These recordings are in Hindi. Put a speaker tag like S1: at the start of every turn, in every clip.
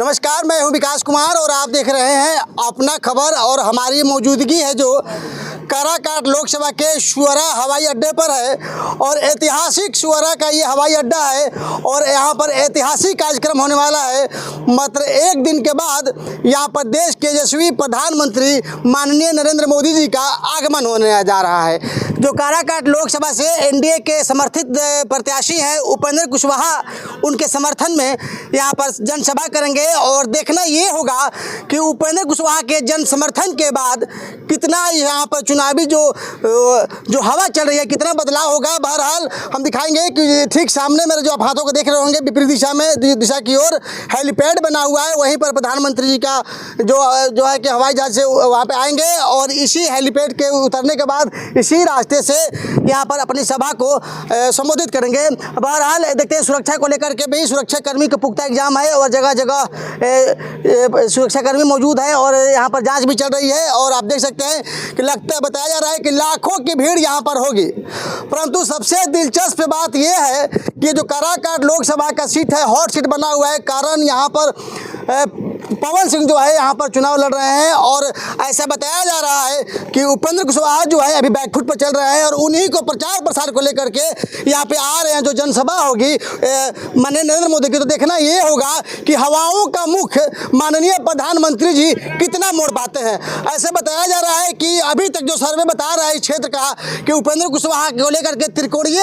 S1: नमस्कार, मैं हूं विकास कुमार और आप देख रहे हैं अपना खबर। और हमारी मौजूदगी है जो काराकाट लोकसभा के शुअरा हवाई अड्डे पर है और ऐतिहासिक शुअरा का ये हवाई अड्डा है और यहाँ पर ऐतिहासिक कार्यक्रम होने वाला है। मात्र एक दिन के बाद यहाँ पर देश के यशस्वी प्रधानमंत्री माननीय नरेंद्र मोदी जी का आगमन होने जा रहा है। जो काराकाट लोकसभा से एनडीए के समर्थित प्रत्याशी हैं उपेंद्र कुशवाहा, उनके समर्थन में यहाँ पर जनसभा करेंगे और देखना ये होगा कि उपेंद्र कुशवाहा के जन समर्थन के बाद कितना यहाँ पर चुनावी जो हवा चल रही है, कितना बदलाव होगा। बहरहाल हम दिखाएंगे कि ठीक सामने मेरे जो आप हाथों को देख रहे होंगे विपरीत दिशा की ओर हेलीपैड बना हुआ है। वहीं पर प्रधानमंत्री जी का जो है कि हवाई जहाज से वहाँ पे आएंगे और इसी हेलीपैड के उतरने के बाद इसी रास्ते से यहाँ पर अपनी सभा को संबोधित करेंगे। बहरहाल देखते हैं, सुरक्षा को लेकर के भी सुरक्षाकर्मी का पुख्ता इंतजाम है और जगह जगह सुरक्षाकर्मी मौजूद है और यहाँ पर जांच भी चल रही है। और आप देख सकते हैं कि बताया जा रहा है कि लाखों की भीड़ यहाँ पर होगी। परंतु सबसे दिलचस्प बात यह है कि जो काराकाट लोकसभा का सीट है, हॉट सीट बना हुआ है, कारण यहाँ पर पवन सिंह जो है यहाँ पर चुनाव लड़ रहे हैं और ऐसा बताया जा रहा है कि उपेंद्र कुशवाहा जो है अभी बैकफुट पर चल रहे हैं और उन्हीं को प्रचार प्रसार को लेकर के यहाँ पे आ रहे हैं। जो जनसभा होगी माननीय नरेंद्र मोदी की, तो देखना ये होगा कि हवाओं का मुख माननीय प्रधानमंत्री जी कितना मोड़ पाते हैं। ऐसे बताया जा रहा है कि अभी तक जो सर्वे बता रहा है इस क्षेत्र का कि उपेंद्र कुशवाहा को लेकर के त्रिकोणीय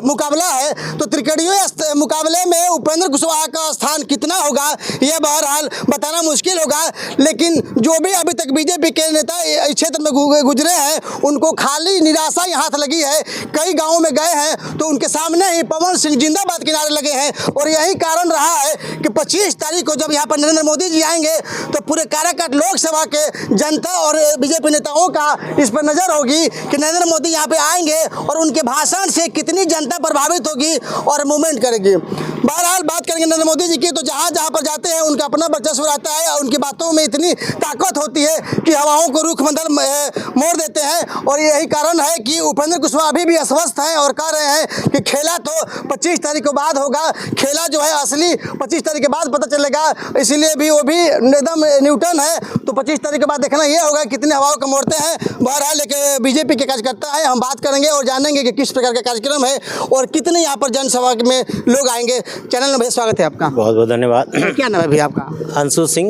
S1: मुकाबला है, तो त्रिकोणीय मुकाबले में उपेंद्र कुशवाहा का स्थान कितना होगा यह बहरहाल बताना मुश्किल होगा। लेकिन जो भी अभी तक बीजेपी के नेता इस क्षेत्र में गुजरे हैं उनको खाली निराशा ही हाथ लगी है। कई गांवों में गए हैं तो उनके सामने ही पवन सिंह जिंदाबाद के नारे लगे हैं और यही कारण रहा है कि 25 तारीख को जब यहाँ पर नरेंद्र मोदी जी आएंगे तो पूरे काराकाट लोकसभा के जनता और बीजेपी नेताओं का इस पर नजर होगी कि नरेंद्र मोदी यहाँ पे आएंगे और उनके भाषण से कितनी जनता प्रभावित होगी और मूवमेंट करेगी। बहरहाल बात करेंगे नरेंद्र मोदी जी की, तो जहाँ जहाँ पर जाते हैं उनका अपना वर्चस्व रहता है और उनकी बातों में इतनी ताकत होती है कि हवाओं को रुख बदल मोड़ देते हैं। और यही कारण है कि उपेंद्र कुशवाहा अभी भी अस्वस्थ हैं और कह रहे हैं कि खेला तो 25 तारीख के बाद होगा, खेला जो है असली 25 तारीख के बाद पता चलेगा, इसीलिए भी वो भी एकदम न्यूटन है। तो 25 तारीख के बाद देखना ये होगा कितने हवाओं को मोड़ते हैं। बहरहाल एक बीजेपी के कार्यकर्ता है, हम बात करेंगे और जानेंगे कि किस प्रकार का कार्यक्रम है और कितने यहाँ पर जनसभा में लोग आएंगे। चैनल में भैया स्वागत है आपका।
S2: बहुत बहुत धन्यवाद।
S1: क्या नाम है भैया आपका?
S2: अंशु सिंह,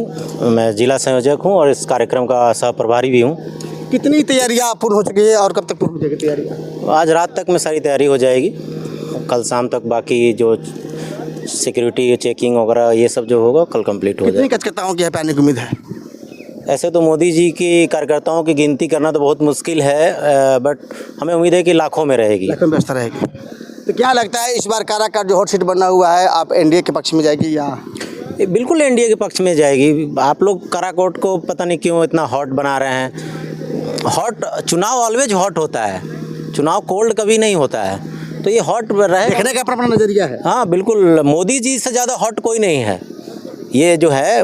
S2: मैं जिला संयोजक हूं और इस कार्यक्रम का सह प्रभारी भी हूं।
S1: कितनी तैयारियां पूर्ण हो चुकी है और कब तक पूर्ण हो जाएगी तैयारियां?
S2: आज रात तक में सारी तैयारी हो जाएगी, कल शाम तक बाकी जो सिक्योरिटी चेकिंग वगैरह ये सब जो होगा कल कंप्लीट हो जाएगा।
S1: कितने कार्यकर्ताओं की यहाँ पे आने की उम्मीद है?
S2: ऐसे तो मोदी जी की कार्यकर्ताओं की गिनती करना तो बहुत मुश्किल है, बट हमें उम्मीद है कि लाखों में रहेगी।
S1: लाखों में व्यवस्था रहेगी। तो क्या लगता है इस बार काराकाट जो हॉट सीट बना हुआ है, आप एनडीए के पक्ष में जाएगी या?
S2: बिल्कुल एनडीए के पक्ष में जाएगी। आप लोग काराकोट को पता नहीं क्यों इतना हॉट बना रहे हैं। हॉट चुनाव ऑलवेज हॉट होता है, चुनाव कोल्ड कभी नहीं होता है, तो ये हॉट रहे,
S1: देखने का अपना नजरिया है।
S2: हाँ बिल्कुल, मोदी जी से ज़्यादा हॉट कोई नहीं है। ये जो है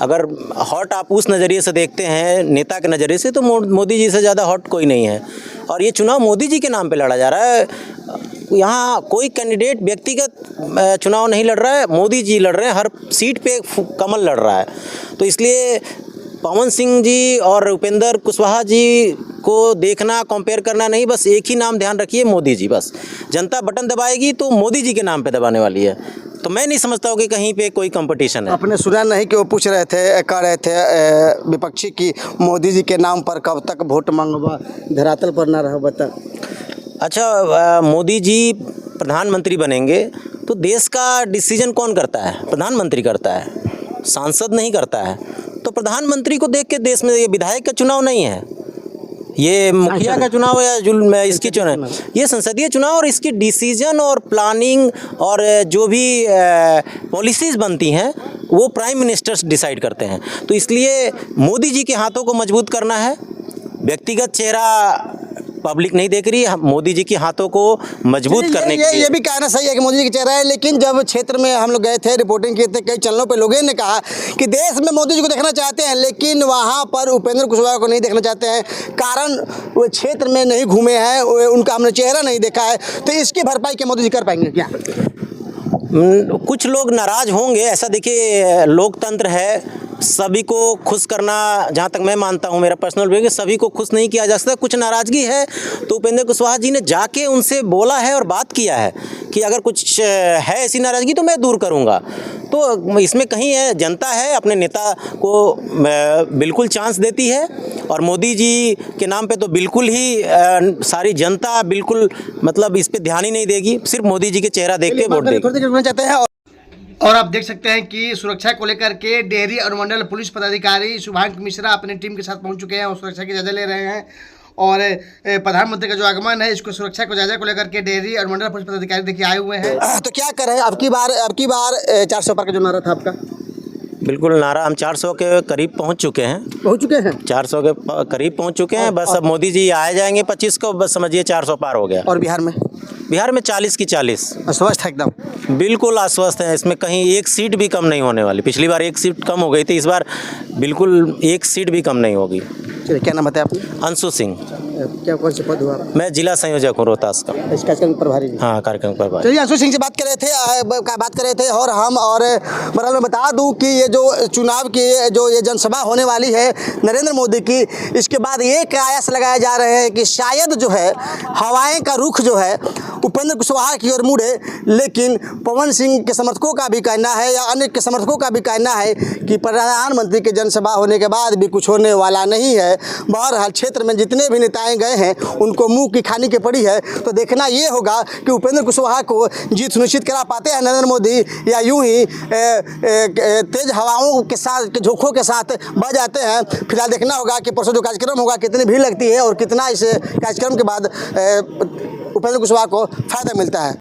S2: अगर हॉट आप उस नज़रिए से देखते हैं नेता के नज़रिए से, तो मोदी जी से ज़्यादा हॉट कोई नहीं है। और ये चुनाव मोदी जी के नाम पे लड़ा जा रहा है। यहाँ कोई कैंडिडेट व्यक्तिगत चुनाव नहीं लड़ रहा है, मोदी जी लड़ रहे हैं, हर सीट पे कमल लड़ रहा है। तो इसलिए पवन सिंह जी और उपेंद्र कुशवाहा जी को देखना, कंपेयर करना नहीं, बस एक ही नाम ध्यान रखिए, मोदी जी। बस जनता बटन दबाएगी तो मोदी जी के नाम पे दबाने वाली है। तो मैं नहीं समझता हूँ कि कहीं पे कोई कंपटीशन है।
S1: आपने सुना नहीं कि वो पूछ रहे थे, कह रहे थे विपक्षी की मोदी जी के नाम पर कब तक वोट मांगवा, धरातल पर ना रह बता।
S2: अच्छा, मोदी जी प्रधानमंत्री बनेंगे तो देश का डिसीजन कौन करता है? प्रधानमंत्री करता है, सांसद नहीं करता है। तो प्रधानमंत्री को देख के देश में, ये विधायक का चुनाव नहीं है, ये मुखिया का चुनाव या इसकी चुनाव, ये संसदीय चुनाव, और इसकी डिसीजन और प्लानिंग और जो भी पॉलिसीज़ बनती हैं वो प्राइम मिनिस्टर्स डिसाइड करते हैं। तो इसलिए मोदी जी के हाथों को मजबूत करना है। व्यक्तिगत चेहरा पब्लिक नहीं देख रही है, मोदी जी के हाथों को मजबूत करने के लिए।
S1: ये भी कहना सही है कि मोदी जी की चेहरा है, लेकिन जब क्षेत्र में हम लोग गए थे, रिपोर्टिंग किए थे, कई चैनलों पे लोगों ने कहा कि देश में मोदी जी को देखना चाहते हैं लेकिन वहाँ पर उपेंद्र कुशवाहा को नहीं देखना चाहते हैं, कारण वो क्षेत्र में नहीं घूमे हैं, उनका हमने चेहरा नहीं देखा है। तो इसकी भरपाई क्या मोदी जी कर पाएंगे क्या?
S2: कुछ लोग नाराज होंगे, ऐसा देखिए लोकतंत्र है, सभी को खुश करना, जहाँ तक मैं मानता हूँ, मेरा पर्सनल व्यू है कि सभी को खुश नहीं किया जा सकता। कुछ नाराज़गी है तो उपेंद्र कुशवाहा जी ने जाके उनसे बोला है और बात किया है कि अगर कुछ है ऐसी नाराज़गी तो मैं दूर करूँगा। तो इसमें कहीं है, जनता है अपने नेता को बिल्कुल चांस देती है, और मोदी जी के नाम पे तो बिल्कुल ही सारी जनता बिल्कुल मतलब इस पे ध्यान ही नहीं देगी, सिर्फ मोदी जी के चेहरा देख के वोट देगी।
S1: थोड़ी देर जुड़ना चाहते हैं और आप देख सकते हैं कि सुरक्षा को लेकर के डेहरी अनुमंडल पुलिस पदाधिकारी शुभांक मिश्रा अपनी टीम के साथ पहुंच चुके हैं और सुरक्षा की जायजा ले रहे हैं। और प्रधानमंत्री का जो आगमन है, इसको सुरक्षा को जायजा को लेकर के डेहरी अनुमंडल पुलिस पदाधिकारी देखिए आए हुए हैं। तो क्या करें, अब की बार 400 पार का जो नारा था आपका?
S2: बिल्कुल, नारा हम 400 के करीब पहुंच चुके हैं। 400 के करीब पहुंच चुके हैं। बस अब मोदी जी आ जाएंगे 25 को, बस समझिए 400 पार हो गया।
S1: और बिहार में 40 की 40 आश्वस्त है एकदम?
S2: बिल्कुल आश्वस्त है, इसमें कहीं एक सीट भी कम नहीं होने वाली। पिछली बार एक सीट कम हो गई थी, इस बार बिल्कुल एक सीट भी कम नहीं होगी।
S1: चलिए, क्या नाम बताया आपने?
S2: अंशु सिंह।
S1: क्या कौन से पद हुआ?
S2: मैं जिला संयोजक हूँ रोहतास का।
S1: इस कार्यक्रम प्रभारी?
S2: हाँ, कार्यक्रम प्रभारी।
S1: चलिए, अंशु सिंह से बात कर रहे थे और हम और बराबर में बता दूं कि ये जो चुनाव की जो ये जनसभा होने वाली है नरेंद्र मोदी की, इसके बाद ये कयास लगाए जा रहे हैं कि शायद जो है हवाएं का रुख जो है उपेंद्र कुशवाहा की ओर मुड़े। लेकिन पवन सिंह के समर्थकों का भी कहना है या अन्य के समर्थकों का भी कहना है कि प्रधानमंत्री की जनसभा होने के बाद भी कुछ होने वाला नहीं है। बहरहाल क्षेत्र में जितने भी नेताएं गए हैं उनको मुंह की खानी के पड़ी है। तो देखना ये होगा कि उपेंद्र कुशवाहा को जीत सुनिश्चित करा पाते हैं नरेंद्र मोदी, या यूं ही तेज हवाओं के साथ, झोंकों के साथ बह जाते हैं। फिलहाल देखना होगा कि परसों जो कार्यक्रम होगा कितनी भीड़ लगती है और कितना इस कार्यक्रम के बाद उपेंद्र कुशवाहा को फायदा मिलता है।